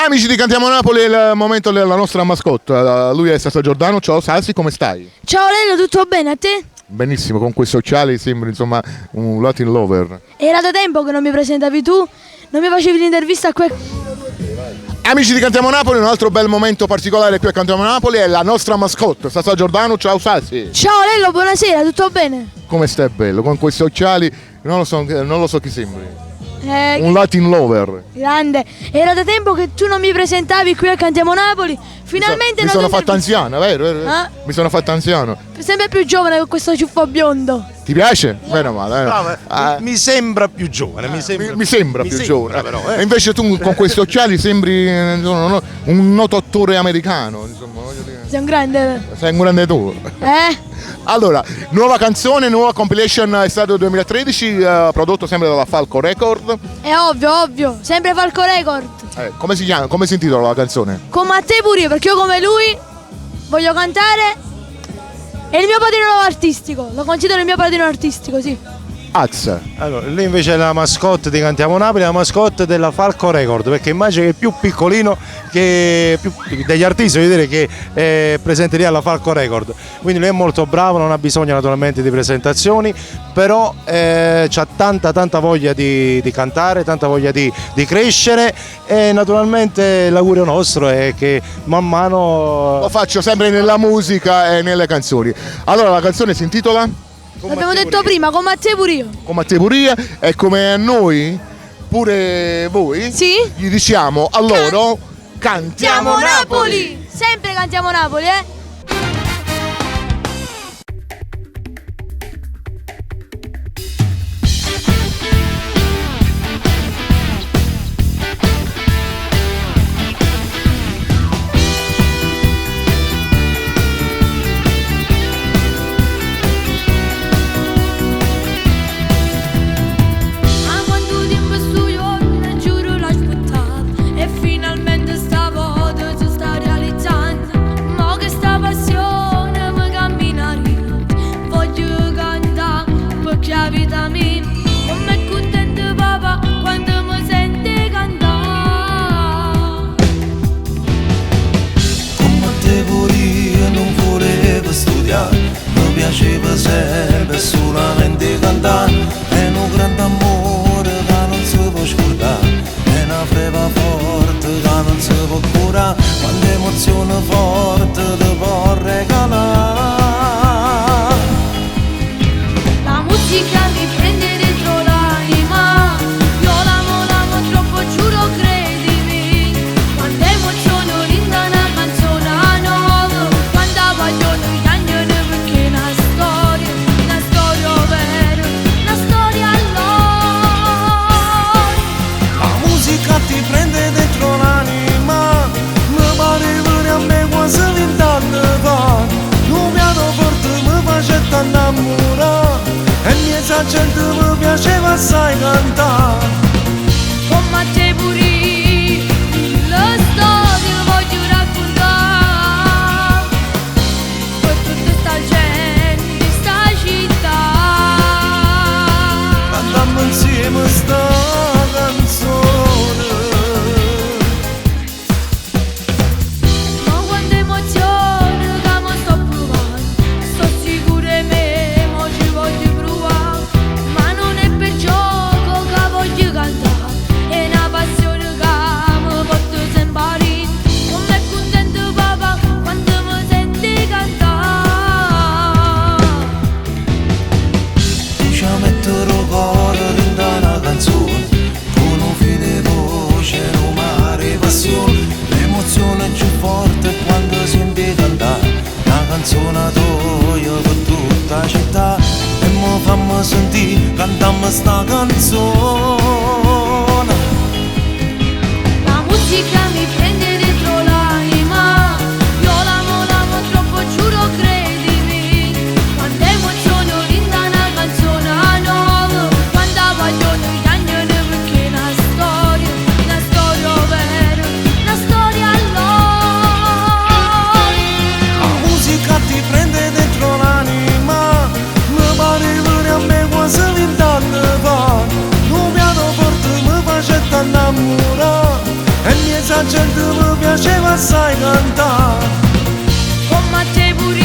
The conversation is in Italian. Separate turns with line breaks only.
Amici di Cantiamo Napoli, è il momento della nostra mascotte. Lui è Sasa Giordano. Ciao Sasi, come stai?
Ciao Lello, tutto bene a te?
Benissimo, con questi occhiali sembri insomma un Latin lover.
Era da tempo che non mi presentavi tu, non mi facevi l'intervista qui.
Amici di Cantiamo Napoli, un altro bel momento particolare qui a Cantiamo Napoli è la nostra mascotte, Sasa Giordano. Ciao Sasi.
Ciao Lello, buonasera, tutto bene?
Come stai bello? Con questi occhiali non lo so chi sembri. Un
Eh,
Latin lover.
grande, era da tempo che tu non mi presentavi qui a Cantiamo Napoli, finalmente
Mi
non
sono
ti
fatto
intervisto.
anziano, vero?
Ah?
Mi sono fatto anziano.
Sempre più giovane con questo ciuffo biondo.
Ti piace? Meno male.
Mi sembra più giovane, mi
sembra più giovane.
però,
E invece tu con questi occhiali sembri un noto attore americano, insomma, voglio dire.
Sei un grande.
Sei un grande tu. Allora, nuova canzone, nuova compilation Estate 2013, prodotto sempre dalla Falco Record.
È ovvio, sempre Falco Record.
Come si chiama? Come si intitola la canzone?
Come a te pure io, perché io come lui voglio cantare. È il mio padrino artistico, lo considero il mio padrino artistico, sì.
Ax.
Allora, lei invece è la mascotte di Cantiamo Napoli, la mascotte della Falco Record, perché immagino che è più piccolino che degli artisti, voglio dire, che è presente lì alla Falco Record. Quindi lui è molto bravo, non ha bisogno naturalmente di presentazioni, però ha tanta voglia di cantare, tanta voglia di crescere, e naturalmente l'augurio nostro è che man mano
Lo faccio sempre nella musica e nelle canzoni. Allora, la canzone si intitola
L'abbiamo detto prima, come a te pure io.
Come a te pure io, e come a noi, pure voi,
Sì?
gli diciamo a loro Cantiamo Napoli!
Sempre Cantiamo Napoli, eh?
Ma quanto tempo sto io, giuro l'aspettavo, e finalmente stavolta si sta realizzando. Ma che sta passione mi cammina io, voglio cantare perché la vita mia non mi è contento papà quando mi sente cantare.
Come te pure io non volevo studiare, mi piaceva sempre solamente cantare. È un grande amore che non si può scordare, è una feva forte che non si può curare, quando emozione forte ti può regalare.
La musica mi prende dentro l'anima, io l'amo troppo, giuro credimi. Quando emoziono rinda una canzone nuova, quando vogliono gli agnoni perché è una storia vera, una storia allora.
La musica ti prende dentro l'anima, mi pare pure a me quasi 20 anni fa. Un pianoforte mi faceva innamorare, e miezza gente mi piaceva assai cantare.
Come a te pure io, la storia voglio raccontare per tutta sta gente di sta città.
Cantammo insieme sta canzone.
Ma quanta emozione che mi sto provando, sto sicura di me, mo ci voglio provare. Ma non è per gioco che voglio cantare, è una passione che mi porta sempre a ridere. Non mi è contento papà quando mi senti cantare.
Ci metterò cuore dentro una canzone, con un filo voce, un mare passione. L'emozione è più forte quando senti cantare una canzone tua per tutta la città, e mo fammi sentire, cantammo sta canzone.
La musica mi prende dentro l'anima, io l'amo troppo, giuro credimi. Quando emoziono rinda una canzone nuova, quando vogliono gli agnoni perché è una storia vera, una storia allora.
La musica ti prende dentro l'anima, mi pare pure a me quasi 20 anni fa. Un gente mi piaceva assai cantare.
Con Matteo pure